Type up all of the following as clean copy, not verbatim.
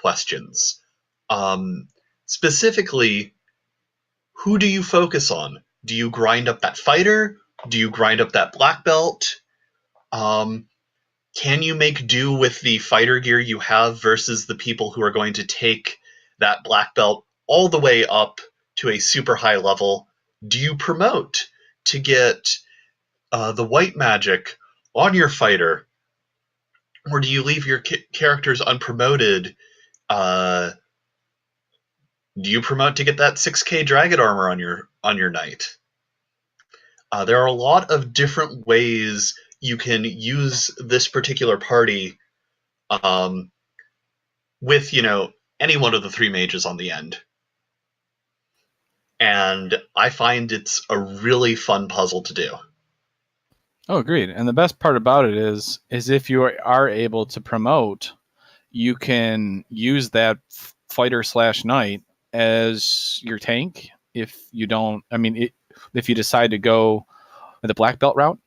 questions. Specifically, who do you focus on? Do you grind up that fighter? Do you grind up that black belt? Can you make do with the fighter gear you have versus the people who are going to take that black belt all the way up to a super high level? Do you promote to get the white magic on your fighter, or do you leave your characters unpromoted? Do you promote to get that 6K dragon armor on your knight? There are a lot of different ways you can use this particular party with, any one of the three mages on the end. And I find it's a really fun puzzle to do. Oh, agreed. And the best part about it is if you are able to promote, you can use that fighter / knight as your tank. If you don't, if you decide to go the black belt route,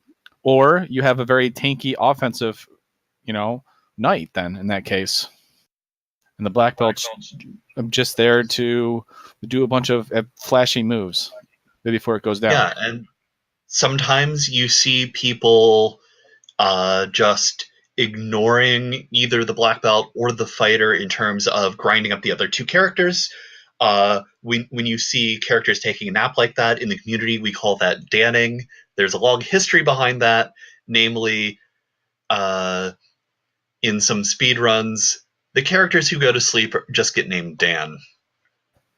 or you have a very tanky offensive, knight then in that case. And the black belt's just there to do a bunch of flashy moves before it goes down. Yeah, and sometimes you see people just ignoring either the black belt or the fighter in terms of grinding up the other two characters. When you see characters taking a nap like that in the community, we call that danning. There's a long history behind that, namely, in some speedruns, the characters who go to sleep just get named Dan.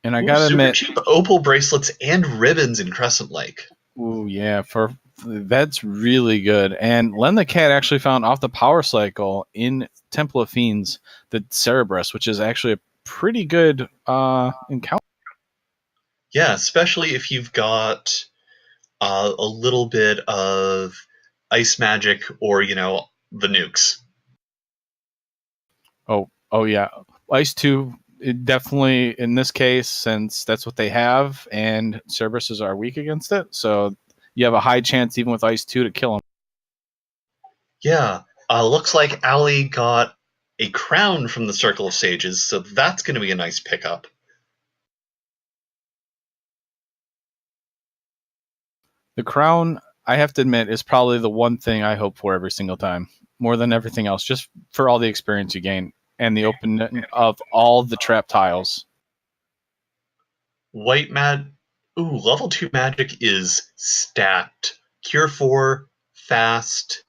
And I gotta admit, cheap opal bracelets and ribbons in Crescent Lake. Ooh, yeah, that's really good. And Len the Cat actually found off the power cycle in Temple of Fiends the Cerberus, which is actually a pretty good encounter. Yeah, especially if you've got a little bit of ice magic or, the nukes. Oh yeah. Ice 2, definitely in this case, since that's what they have, and Cerberuses are weak against it, so you have a high chance even with Ice 2 to kill them. Yeah, looks like Allie got a crown from the Circle of Sages, so that's going to be a nice pickup. The crown, I have to admit, is probably the one thing I hope for every single time, more than everything else, just for all the experience you gain and the opening of all the trap tiles. Level 2 magic is stacked. Cure 4, fast,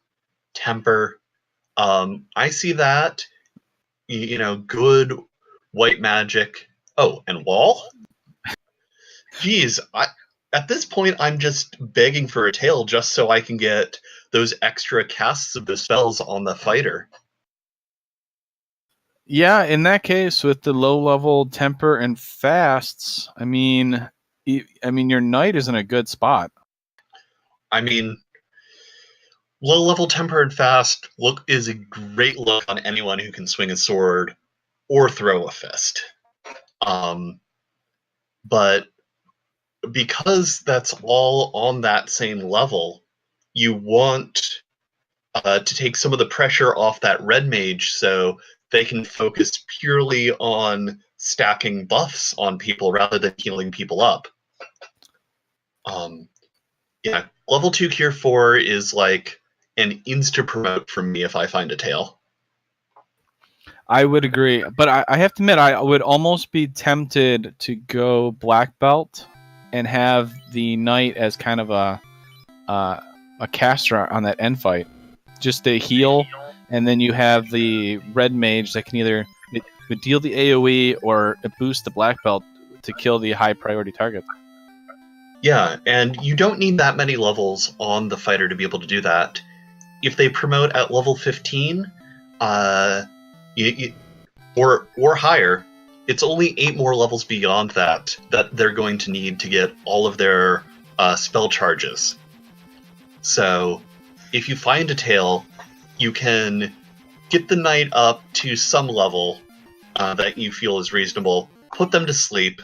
temper. I see that. Good white magic. Oh, and wall? Geez, at this point, I'm just begging for a tail just so I can get those extra casts of the spells on the fighter. Yeah, in that case, with the low-level temper and fasts, your knight is in a good spot. Low-level temper and fast is a great look on anyone who can swing a sword or throw a fist. But because that's all on that same level, you want to take some of the pressure off that red mage so they can focus purely on stacking buffs on people rather than healing people up. Level 2 Cure 4 is like an insta-promote from me if I find a tail. I would agree, but I have to admit, I would almost be tempted to go black belt and have the knight as kind of a caster on that end fight, just to heal, and then you have the red mage that can either deal the AoE or boost the black belt to kill the high priority target. Yeah, and you don't need that many levels on the fighter to be able to do that. If they promote at level 15, or higher, it's only 8 more levels beyond that they're going to need to get all of their spell charges. So, if you find a tail, you can get the knight up to some level that you feel is reasonable, put them to sleep,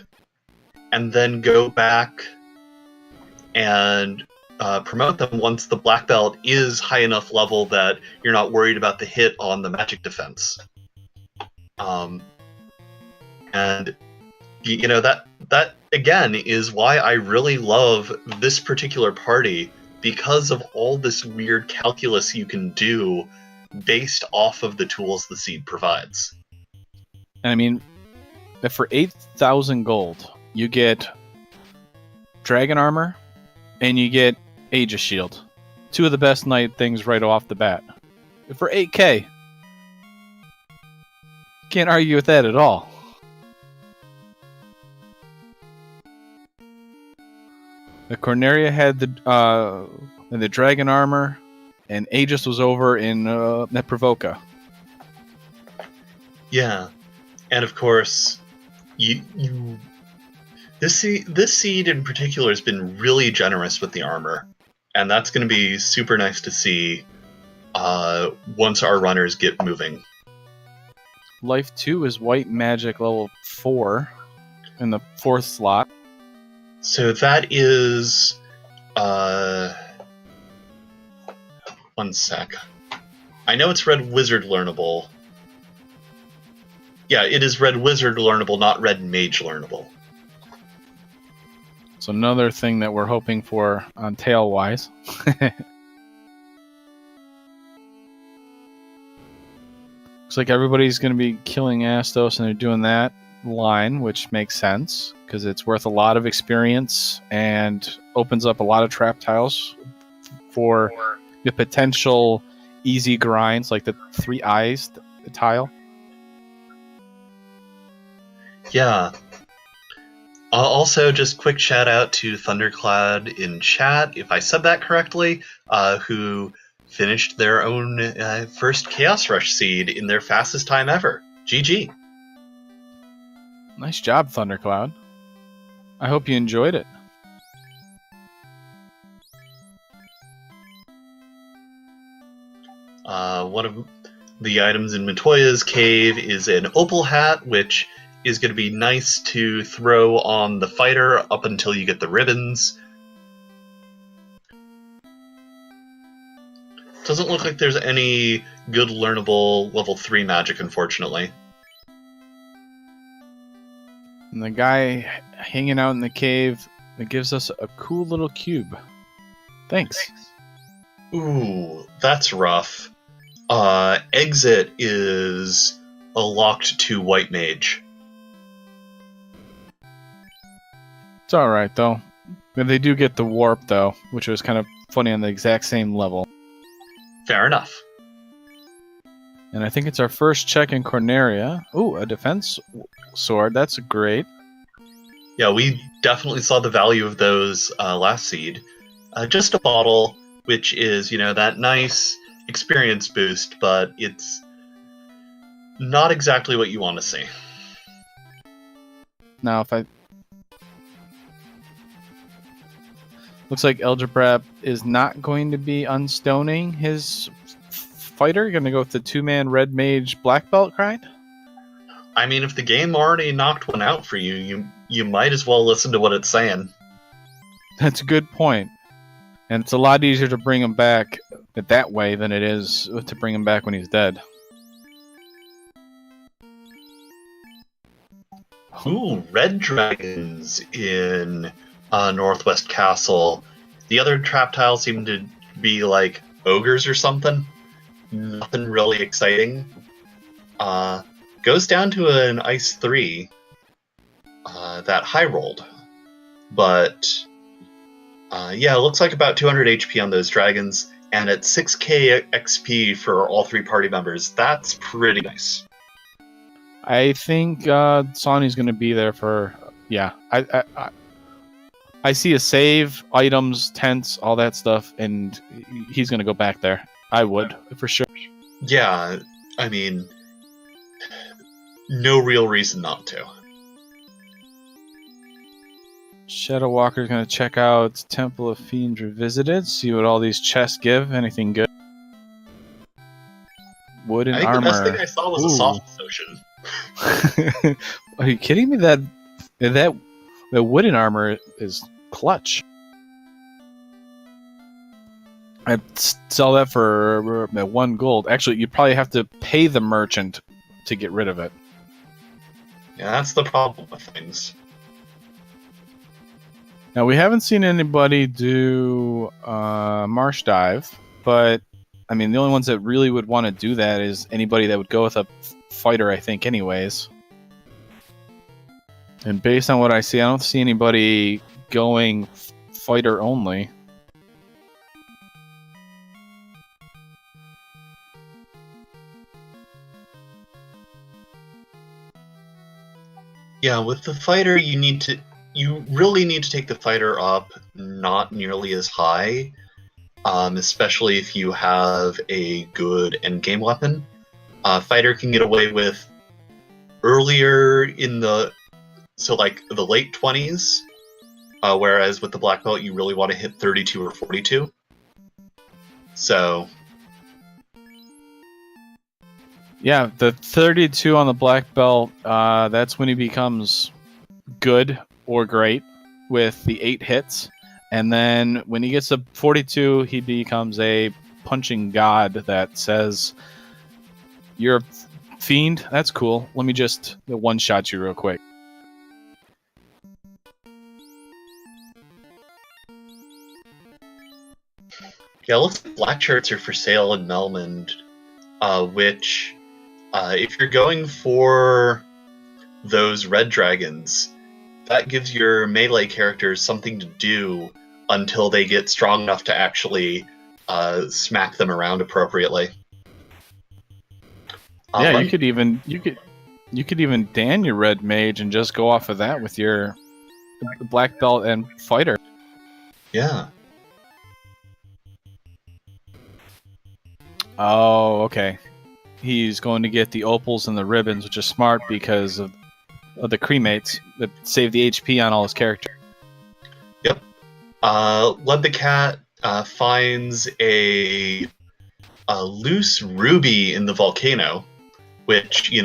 and then go back and promote them once the black belt is high enough level that you're not worried about the hit on the magic defense. And that again is why I really love this particular party, because of all this weird calculus you can do based off of the tools the seed provides. And I mean, that for 8,000 gold, you get dragon armor and you get Aegis shield. Two of the best knight things right off the bat. For 8k. Can't argue with that at all. The Corneria had the dragon armor, and Aegis was over in Neprovoca. Yeah, and of course, this seed in particular has been really generous with the armor, and that's going to be super nice to see once our runners get moving. Life 2 is white magic level 4 in the 4th slot. So that is... one sec. I know it's red wizard learnable. Yeah, it is red wizard learnable, not red mage learnable. So another thing that we're hoping for on tail-wise. Looks like everybody's going to be killing Astos, and they're doing that line, which makes sense, because it's worth a lot of experience and opens up a lot of trap tiles for the potential easy grinds, like the 3 eyes tile. Yeah. Also, just quick shout out to Thunderclad in chat, if I said that correctly, who finished their own first Chaos Rush seed in their fastest time ever. GG. Nice job, Thundercloud. I hope you enjoyed it. One of the items in Matoya's cave is an opal hat, which is going to be nice to throw on the fighter up until you get the ribbons. Doesn't look like there's any good learnable level 3 magic, unfortunately. And the guy hanging out in the cave that gives us a cool little cube. Thanks. Ooh, that's rough. Exit is locked to white mage. It's alright, though. But they do get the warp, though, which was kind of funny on the exact same level. Fair enough. And I think it's our first check in Corneria. Ooh, a defense sword. That's great. Yeah, we definitely saw the value of those last seed. Just a bottle, which is, that nice experience boost, but it's not exactly what you want to see. Now, if I... Looks like Eldrabrap is not going to be unstoning his fighter. Going to go with the 2-man red mage black belt grind. I mean, if the game already knocked one out for you, you might as well listen to what it's saying. That's a good point. And it's a lot easier to bring him back that way than it is to bring him back when he's dead. Ooh, red dragons in Northwest Castle. The other trap tiles seem to be like ogres or something. Nothing really exciting. Goes down to an ice 3 that high rolled. But yeah, it looks like about 200 HP on those dragons, and at 6k XP for all 3 party members. That's pretty nice. I think Sonny's going to be there for... Yeah, I see a save, items, tents, all that stuff, and he's going to go back there. I would, for sure. Yeah, I mean, no real reason not to. Shadow Walker's going to check out Temple of Fiends Revisited, see what all these chests give. Anything good? Wood and armor. The best thing I saw was a soft potion. Are you kidding me? That wooden armor is clutch. I'd sell that for 1 gold. Actually, you'd probably have to pay the merchant to get rid of it. Yeah, that's the problem with things. Now, we haven't seen anybody do Marsh Dive, but I mean, the only ones that really would want to do that is anybody that would go with a fighter, I think, anyways. And based on what I see, I don't see anybody going fighter only. Yeah, with the fighter, you really need to take the fighter up not nearly as high, especially if you have a good endgame weapon. Fighter can get away with earlier in the late 20s, whereas with the black belt you really want to hit 32 or 42. So yeah, the 32 on the black belt, that's when he becomes good or great with the 8 hits. And then when he gets to 42, he becomes a punching god that says, "You're a fiend? That's cool. Let me just one-shot you real quick." yeah, it looks like black shirts are for sale in Melmond, which if you're going for those red dragons, that gives your melee characters something to do until they get strong enough to actually smack them around appropriately. Yeah, you could even Dan your red mage and just go off of that with your black belt and fighter. Yeah. Oh, okay. He's going to get the opals and the ribbons, which is smart because of the cremates that save the HP on all his characters. Yep. Led the Cat finds a loose ruby in the volcano, which, you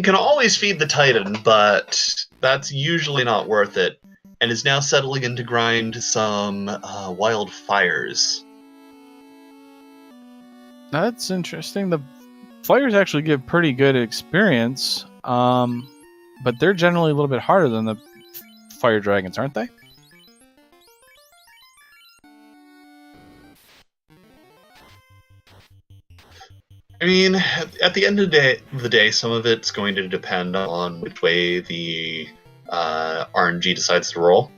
can always feed the Titan, but that's usually not worth it, and is now settling in to grind some wildfires. That's interesting. The fires actually give pretty good experience, but they're generally a little bit harder than the fire dragons, aren't they? I mean, at the end of the day, some of it's going to depend on which way the RNG decides to roll.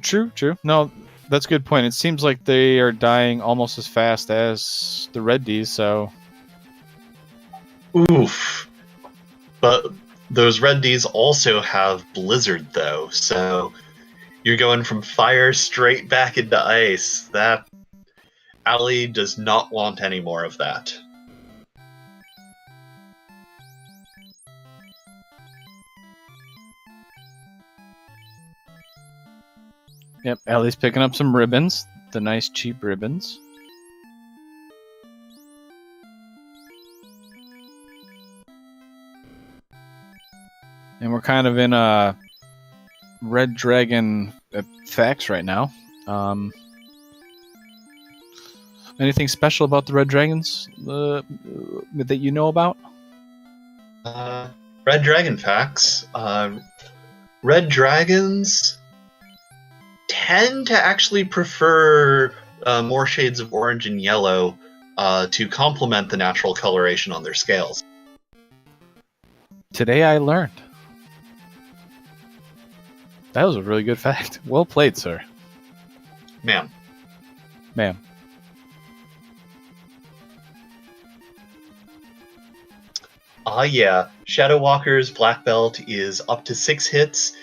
True. No, that's a good point. It seems like they are dying almost as fast as the red Ds, so... Oof. But those red Ds also have Blizzard, though, so you're going from fire straight back into ice. That Ali does not want any more of that. Yep, Ellie's picking up some ribbons. The nice cheap ribbons. And we're kind of in a Red Dragon facts right now. Anything special about the Red Dragons that you know about? Red Dragon facts. Red Dragons tend to actually prefer more shades of orange and yellow to complement the natural coloration on their scales. Today I learned. That was a really good fact. Well played, sir. Ma'am. Yeah. Shadow Walker's Black Belt is up to 6 hits,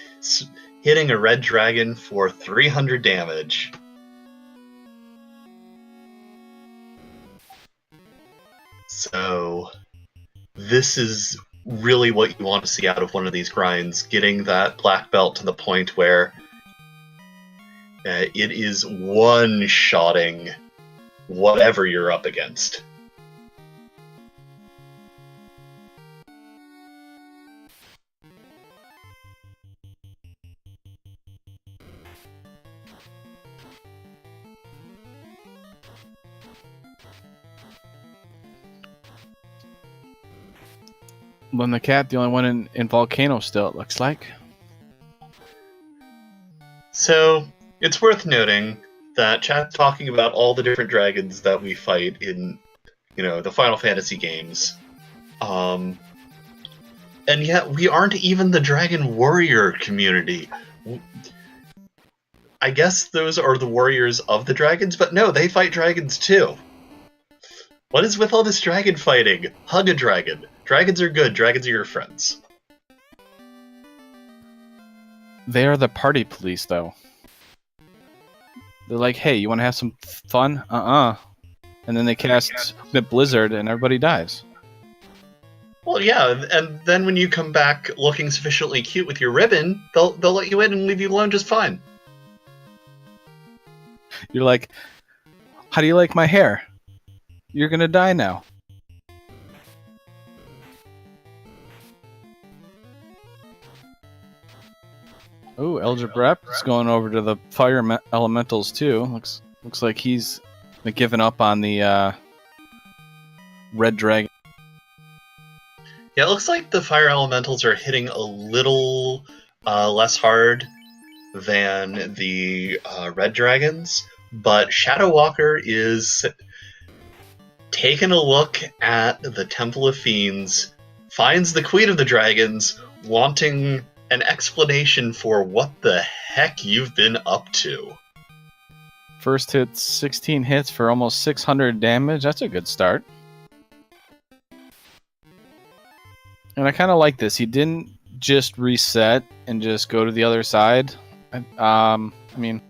hitting a red dragon for 300 damage. So, this is really what you want to see out of one of these grinds, getting that black belt to the point where it is one-shotting whatever you're up against. When the cat, the only one in Volcano still, it looks like. So, it's worth noting that chat's talking about all the different dragons that we fight in, the Final Fantasy games. And yet, we aren't even the Dragon Warrior community. I guess those are the warriors of the dragons, but no, they fight dragons too. What is with all this dragon fighting? Hug a dragon. Dragons are good. Dragons are your friends. They are the party police, though. They're like, hey, you want to have some fun? And then they cast the blizzard and everybody dies. Well, yeah, and then when you come back looking sufficiently cute with your ribbon, they'll let you in and leave you alone just fine. You're like, how do you like my hair? You're gonna die now. Oh, Elder is going over to the fire elementals too. Looks like he's given up on the red dragon. Yeah, it looks like the fire elementals are hitting a little less hard than the red dragons, but Shadow Walker is taking a look at the Temple of Fiends, finds the Queen of the Dragons, wanting an explanation for what the heck you've been up to. First hit, 16 hits for almost 600 damage. That's a good start. And I kind of like this. He didn't just reset and just go to the other side. I mean,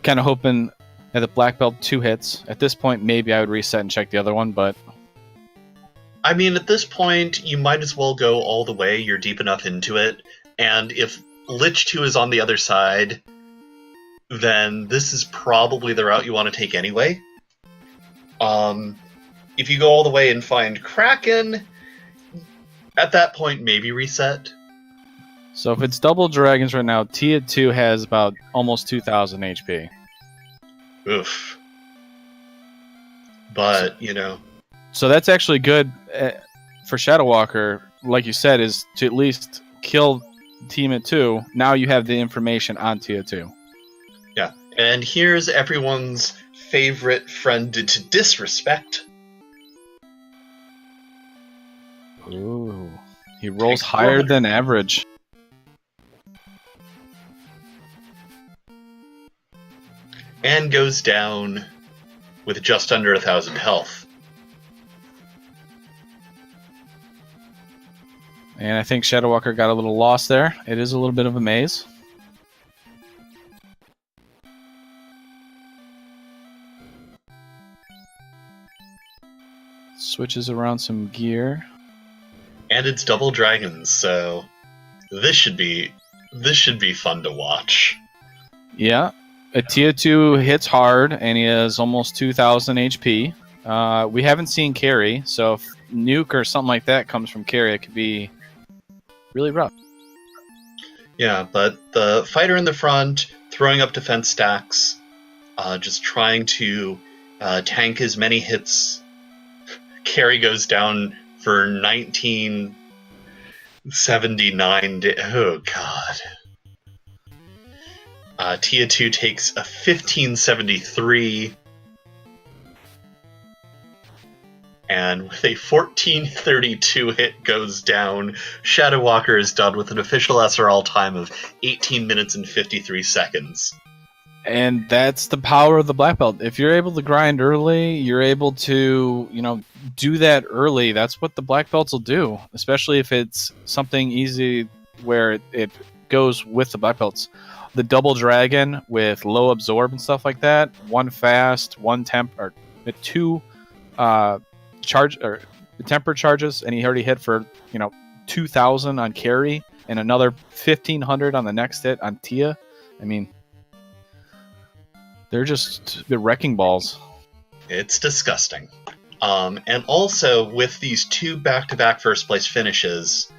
kind of hoping at the black belt 2 hits. At this point, maybe I would reset and check the other one, but... I mean, at this point, you might as well go all the way. You're deep enough into it. And if Lich 2 is on the other side, then this is probably the route you want to take anyway. If you go all the way and find Kraken, at that point, maybe reset. So if it's double dragons right now, Tia 2 has about almost 2,000 HP. Oof. But, So that's actually good for Shadow Walker, like you said, is to at least kill Team at 2. Now you have the information on Tia 2. Yeah, and here's everyone's favorite friend to disrespect. Ooh. He rolls higher than average. And goes down with just under 1,000 health. And I think Shadow Walker got a little lost there. It is a little bit of a maze. Switches around some gear. And it's double dragons, so this should be fun to watch. Yeah. A Tia 2 hits hard, and he has almost 2,000 HP. We haven't seen Carry, so if Nuke or something like that comes from Carry, it could be really rough. Yeah, but the fighter in the front, throwing up defense stacks, just trying to tank as many hits. Carry goes down for 1979. Oh, God. Tia 2 takes a 1573. And with a 1432 hit goes down, Shadow Walker is done with an official SRL time of 18 minutes and 53 seconds. And that's the power of the black belt. If you're able to grind early, you're able to, do that early. That's what the black belts will do, especially if it's something easy where it goes with the black belts. The double dragon with low absorb and stuff like that, 1 fast, 1 temp, or 2 charge or temper charges, and he already hit for 2,000 on Carry and another 1,500 on the next hit on Tia. I mean, they're wrecking balls. It's disgusting. And also with these 2 back-to-back first place finishes,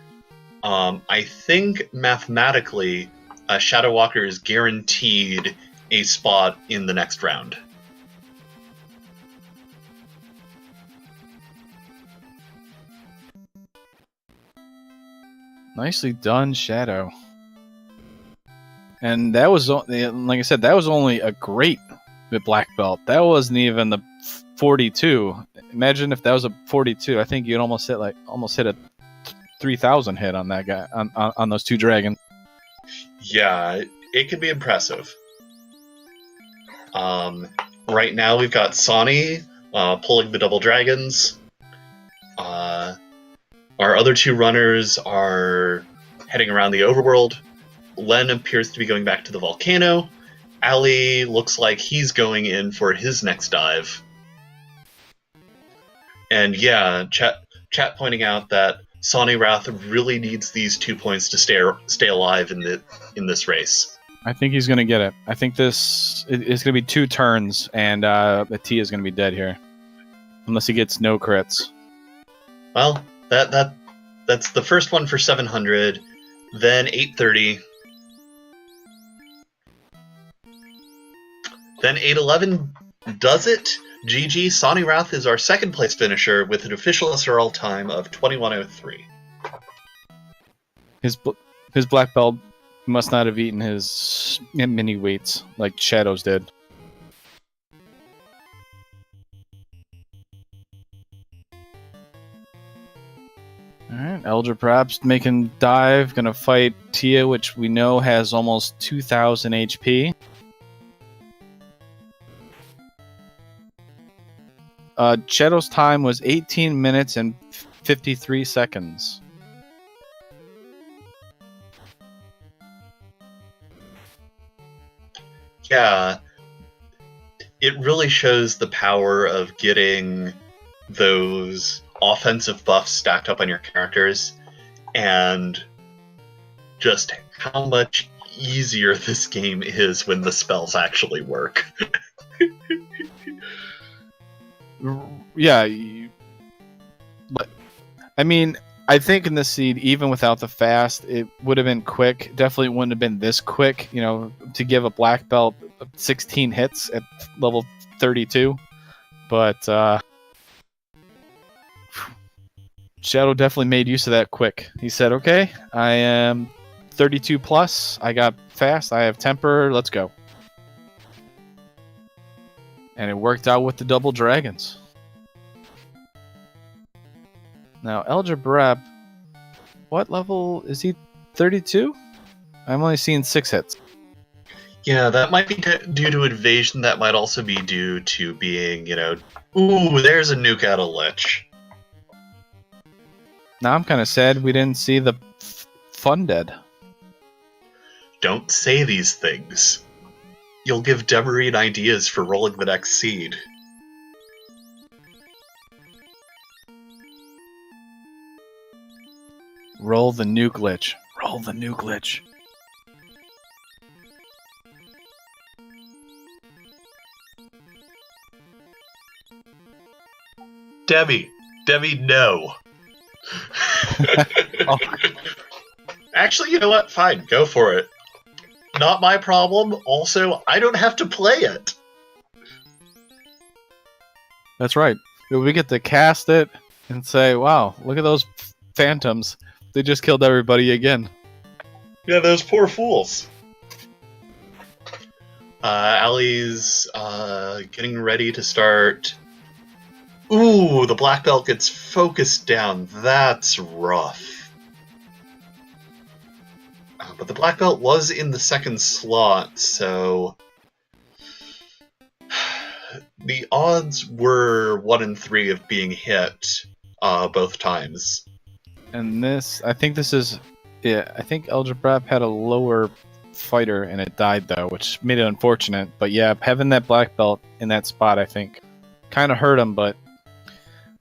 I think mathematically Shadow Walker is guaranteed a spot in the next round. Nicely done, Shadow. And that was, like I said, that was only a great black belt. That wasn't even the 42. Imagine if that was a 42. I think you'd almost hit a 3,000 hit on that guy on those two dragons. Yeah, it can be impressive. Right now we've got Sonny pulling the double dragons. Our other two runners are heading around the overworld. Len appears to be going back to the volcano. Ali looks like he's going in for his next dive. And yeah, chat pointing out that Sonny Wrath really needs these 2 points to stay alive in this race. I think he's going to get it. I think it's going to be 2 turns, and the T is going to be dead here. Unless he gets no crits. Well, that's the first one for 700, then 830, then 811 does it. GG, Sonny Wrath is our second place finisher with an official SRL time of 21:03. His black belt must not have eaten his mini weights like Shadows did. Alright, Elder perhaps making dive, gonna fight Tia, which we know has almost 2,000 HP. Shadow's time was 18 minutes and 53 seconds. Yeah, it really shows the power of getting those offensive buffs stacked up on your characters, and just how much easier this game is when the spells actually work. Yeah, but I mean, I think in this seed, even without the fast, it would have been quick. Definitely wouldn't have been this quick, to give a black belt 16 hits at level 32. But Shadow definitely made use of that quick. He said, okay, I am 32 plus. I got fast. I have temper. Let's go. And it worked out with the double dragons. Now, Elder Brep, what level is he? 32? I'm only seeing 6 hits. Yeah, that might be due to evasion. That might also be due to being, ooh, there's a nuke out of Lich. Now I'm kind of sad we didn't see the fun dead. Don't say these things. You'll give Demarine ideas for rolling the next seed. Roll the nuke Lich. Roll the nuke Lich. Debbie, no. Oh. Actually, you know what? Fine, go for it. Not my problem. Also, I don't have to play it. That's right. We get to cast it and say, wow, look at those phantoms. They just killed everybody again. Yeah, those poor fools. Ali's getting ready to start. Ooh, the black belt gets focused down. That's rough. But the black belt was in the second slot, so the odds were 1 in 3 of being hit both times. And I think Elder Brep had a lower fighter and it died though, which made it unfortunate. But yeah, having that black belt in that spot, I think, kind of hurt him, but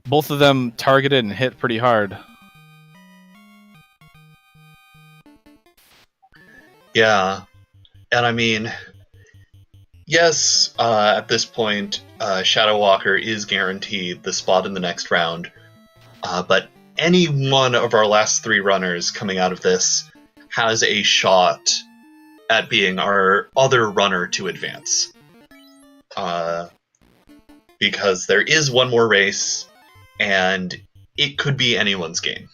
both of them targeted and hit pretty hard. Yeah, and I mean, yes, at this point, Shadow Walker is guaranteed the spot in the next round, but any one of our last 3 runners coming out of this has a shot at being our other runner to advance. Because there is one more race, and it could be anyone's game.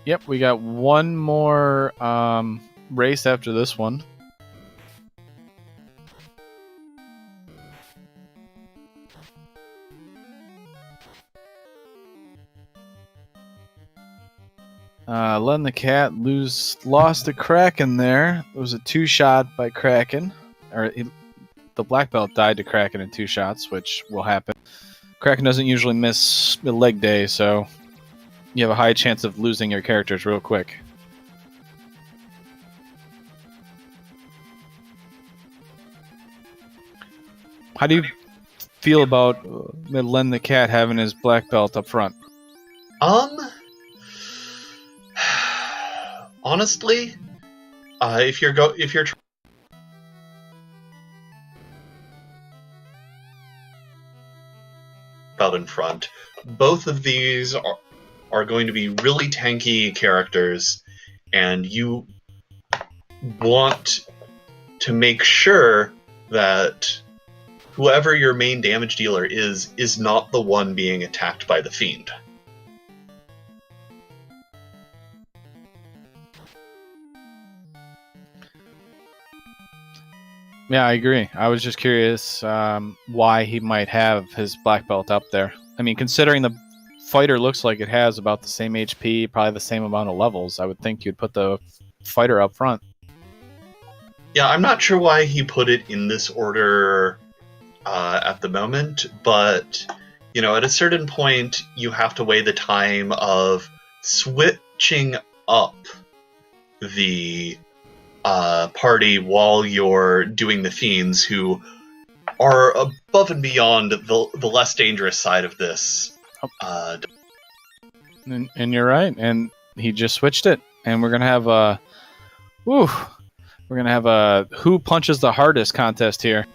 Yep, we got one more race after this one. Len the Cat lost to Kraken there. It was a 2-shot by Kraken. The black belt died to Kraken in 2 shots, which will happen. Kraken doesn't usually miss the leg day, so you have a high chance of losing your characters real quick. How do you feel about Len the Cat having his black belt up front? Honestly, if you're out in front, both of these are going to be really tanky characters, and you want to make sure that whoever your main damage dealer is not the one being attacked by the Fiend. Yeah, I agree. I was just curious why he might have his black belt up there. I mean, considering the fighter looks like it has about the same HP, probably the same amount of levels, I would think you'd put the fighter up front. Yeah, I'm not sure why he put it in this order at the moment, but at a certain point, you have to weigh the time of switching up the party while you're doing the Fiends, who are above and beyond the less dangerous side of this. And you're right, and he just switched it, and we're gonna have a who punches the hardest contest here.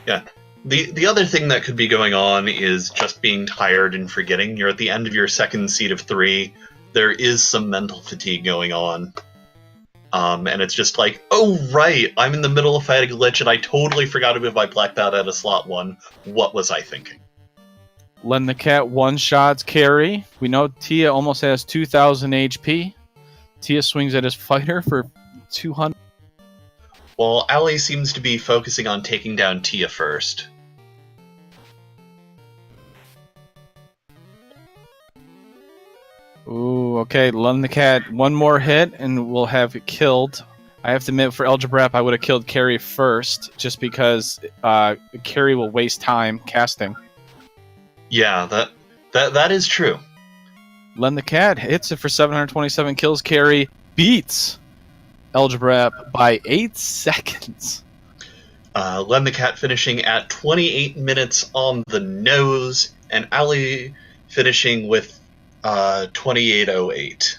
Yeah. The other thing that could be going on is just being tired and forgetting. You're at the end of your second seed of 3. There is some mental fatigue going on. And it's just like, oh right, I'm in the middle of fighting a glitch and I totally forgot to move my black belt out of slot 1. What was I thinking? Len the Cat one-shots carry. We know Tia almost has 2,000 HP. Tia swings at his fighter for 200. Well, Ali seems to be focusing on taking down Tia first. Ooh, okay, Len the Cat, one more hit and we'll have it killed. I have to admit, for Eljabrap, I would have killed Carrie first, just because Carrie will waste time casting. Yeah, that is true. Len the Cat hits it for 727 kills. Carrie beats Eljabrap by 8 seconds. Len the Cat finishing at 28 minutes on the nose, and Ali finishing with 28:08.